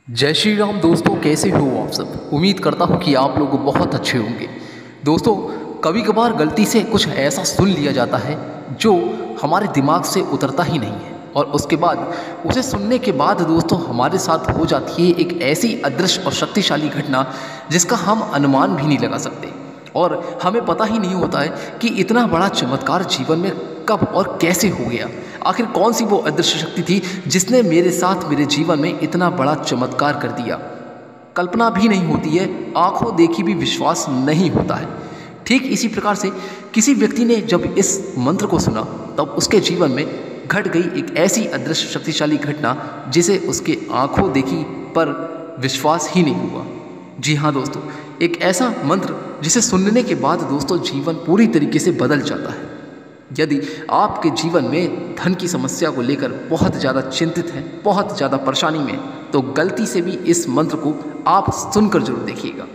जय श्री राम दोस्तों, कैसे हो आप सब। उम्मीद करता हूँ कि आप लोग बहुत अच्छे होंगे। दोस्तों, कभी कभार गलती से कुछ ऐसा सुन लिया जाता है जो हमारे दिमाग से उतरता ही नहीं है, और उसके बाद उसे सुनने के बाद दोस्तों हमारे साथ हो जाती है एक ऐसी अदृश्य और शक्तिशाली घटना जिसका हम अनुमान भी नहीं लगा सकते, और हमें पता ही नहीं होता है कि इतना बड़ा चमत्कार जीवन में कब और कैसे हो गया। आखिर कौन सी वो अदृश्य शक्ति थी जिसने मेरे साथ मेरे जीवन में इतना बड़ा चमत्कार कर दिया। कल्पना भी नहीं होती है, आंखों देखी भी विश्वास नहीं होता है। ठीक इसी प्रकार से किसी व्यक्ति ने जब इस मंत्र को सुना तब उसके जीवन में घट गई एक ऐसी अदृश्य शक्तिशाली घटना जिसे उसके आंखों देखी पर विश्वास ही नहीं हुआ। जी हाँ दोस्तों, एक ऐसा मंत्र जिसे सुनने के बाद दोस्तों जीवन पूरी तरीके से बदल जाता है। यदि आपके जीवन में धन की समस्या को लेकर बहुत ज़्यादा चिंतित हैं, बहुत ज़्यादा परेशानी में, तो गलती से भी इस मंत्र को आप सुनकर जरूर देखिएगा।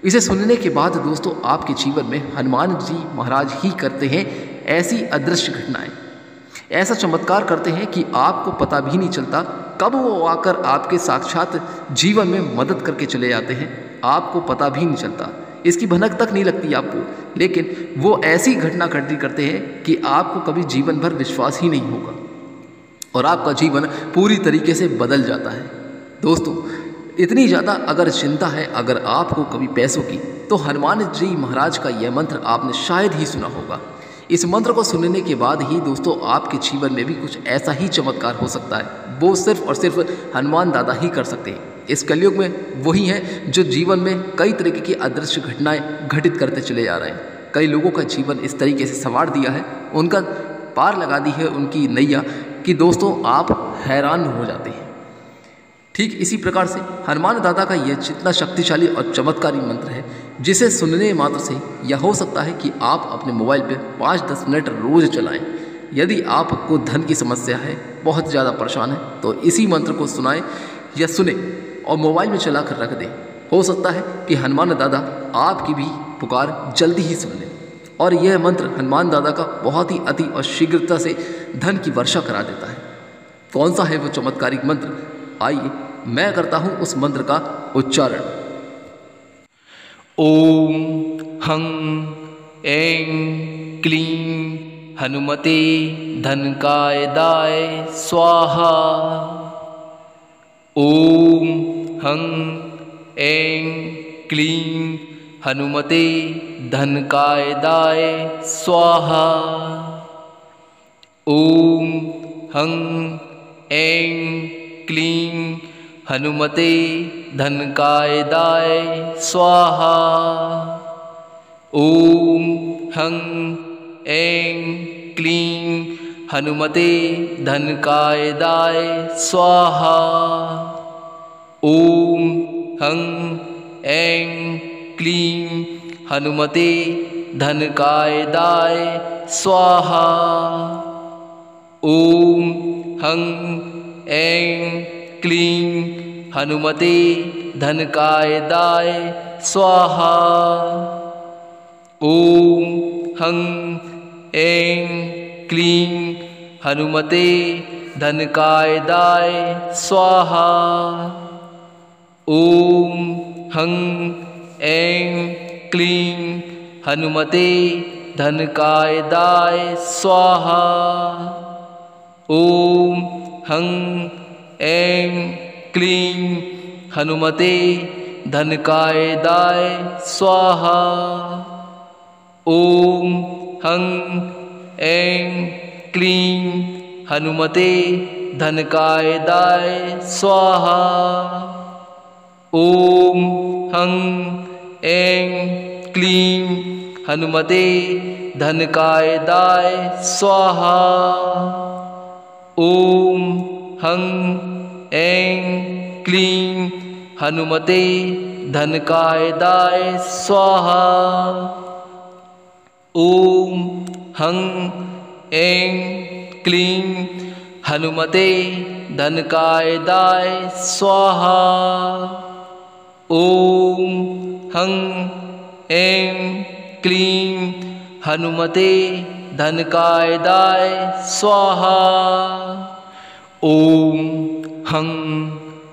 इसे सुनने के बाद दोस्तों आपके जीवन में हनुमान जी महाराज ही करते हैं ऐसी अदृश्य घटनाएं, ऐसा चमत्कार करते हैं कि आपको पता भी नहीं चलता कब वो आकर आपके साक्षात जीवन में मदद करके चले जाते हैं। आपको पता भी नहीं चलता, इसकी भनक तक नहीं लगती आपको, लेकिन वो ऐसी घटना घटित करते हैं कि आपको कभी जीवन भर विश्वास ही नहीं होगा और आपका जीवन पूरी तरीके से बदल जाता है। दोस्तों, इतनी ज़्यादा अगर चिंता है अगर आपको कभी पैसों की, तो हनुमान जी महाराज का यह मंत्र आपने शायद ही सुना होगा। इस मंत्र को सुनने के बाद ही दोस्तों आपके जीवन में भी कुछ ऐसा ही चमत्कार हो सकता है। वो सिर्फ और सिर्फ हनुमान दादा ही कर सकते हैं। इस कलयुग में वही हैं जो जीवन में कई तरीके की अदृश्य घटनाएं घटित करते चले जा रहे हैं। कई लोगों का जीवन इस तरीके से संवार दिया है, उनका पार लगा दी है उनकी नैया, कि दोस्तों आप हैरान हो जाते हैं। ठीक इसी प्रकार से हनुमान दादा का यह जितना शक्तिशाली और चमत्कारी मंत्र है, जिसे सुनने मात्र से यह हो सकता है कि आप अपने मोबाइल पर 5-10 मिनट रोज चलाएं। यदि आपको धन की समस्या है, बहुत ज़्यादा परेशान है, तो इसी मंत्र को सुनाएं या सुने और मोबाइल में चला कर रख दें। हो सकता है कि हनुमान दादा आपकी भी पुकार जल्दी ही सुन लें, और यह मंत्र हनुमान दादा का बहुत ही अति और शीघ्रता से धन की वर्षा करा देता है। कौन सा है वो चमत्कारिक मंत्र, आइए मैं करता हूं उस मंत्र का उच्चारण। ओम हं ऐं क्लीं हनुमते धनकाय दाय स्वाहा। ओम हं ऐं क्लीं हनुमते धनकाय दाय स्वाहा। ओम हं ऐं क्लीं हनुमते धनकाय दाय स्वाहा। ओम हं ऐं क्लीं हनुमते धनकाय दाय स्वाहा। ओम हं ऐं क्लीं हनुमते धनकाय दाय स्वाहा। ओम हं ऐं क्लीं हनुमते धनकाय दाय स्वाहा। ओम हं ऐं क्लीं हनुमते धनकाय दाय स्वाहा। ओम हं ऐं क्लीं हनुमते धनकाय दाय स्वाहा। ओम हं ऐं क्लीं हनुमते धनकाय दाय स्वाहा। ओम हं ऐं क्लीं हनुमते धनकाय दाय स्वाहा। ओम हं ऐं क्लीं हनुमते धनकाय दाय स्वाहा। ओम हं ऐं क्लीं हनुमते धनकाय दाय स्वाहा। ओम हं ऐं क्लीं हनुमते धनकाय दाय स्वाहा। ओम हं ऐं क्लीं हनुमते धनकाय दाय स्वाहा। ओम हं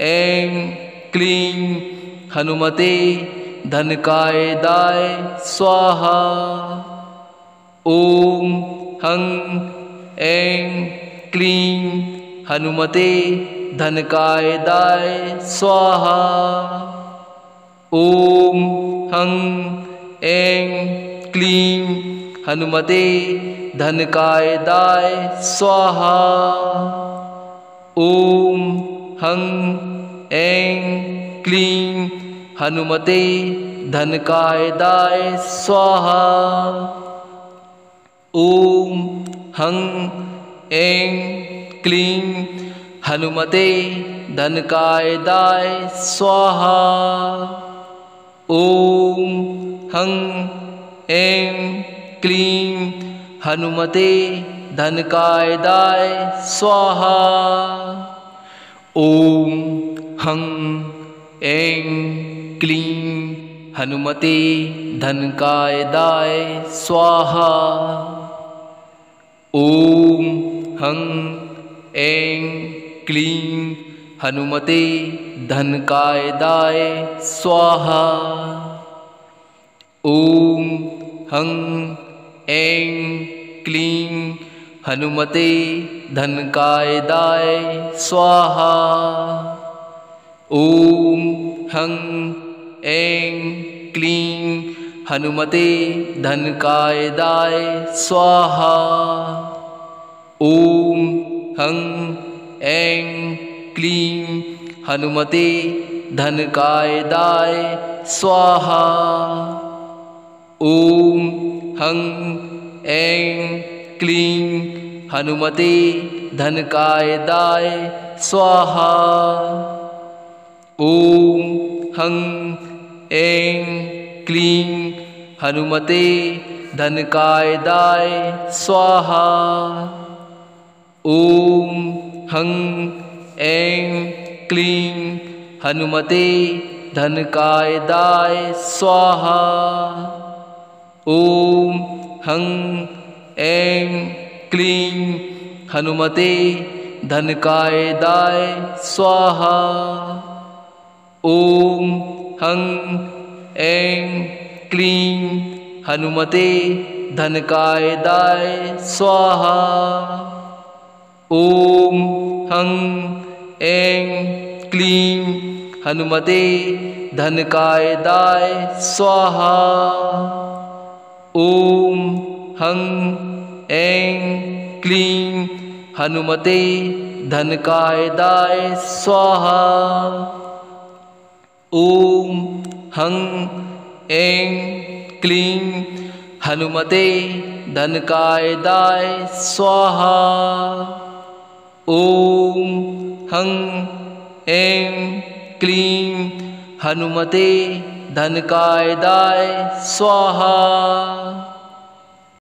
ऐं क्लीं हनुमते धनकाय दाय स्वाहा। ॐ हं ऐं क्लीं हनुमते धनकाय दाय स्वाहा। ॐ हं ऐं क्लीं हनुमते धनकाय दाय स्वाहा। ॐ हं ऐं क्लीं हनुमते धनकाय दाय स्वाहा। ॐ हं ऐं क्लीं हनुमते धनकाय दाय स्वाहा। ॐ हं ऐं क्लीं हनुमते धनकाय दाय स्वाहा। ॐ हं ऐं क्लीं हनुमते धनकाय दाय स्वाहा। ॐ हं ऐं क्लीं हनुमते धनकाय दाय स्वाहा। ॐ हं ऐं क्लीं हनुमते धनकाय दाय स्वाहा। ॐ हं ऐं क्लीं हनुमते धनकाय दाय स्वाहा। ॐ हं ऐं क्लीं हनुमते धनकाय दाय स्वाहा। ॐ हं ऐं क्लीं हनुमते धनकाय दाय स्वाहा। ॐ हं ऐं क्लीं हनुमते धनकाय दाय स्वाहा। ॐ हं ऐं क्लीं हनुमते धनकाय दाय स्वाहा। ॐ हं ऐं क्लीं हनुमते धनकाय दाय स्वाहा। ॐ हं ऐं क्लीं हनुमते धनकाय दाय स्वाहा। ॐ हं ऐं क्लीं हनुमते धनकाय दाय स्वाहा। ॐ हं ऐं क्लीं हनुमते धनकाय दाय स्वाहा। ॐ हं ऐं क्लीं हनुमते धनकाय दाय स्वाहा। ॐ हं ऐं क्लीं हनुमते धनकाय दाय स्वाहा।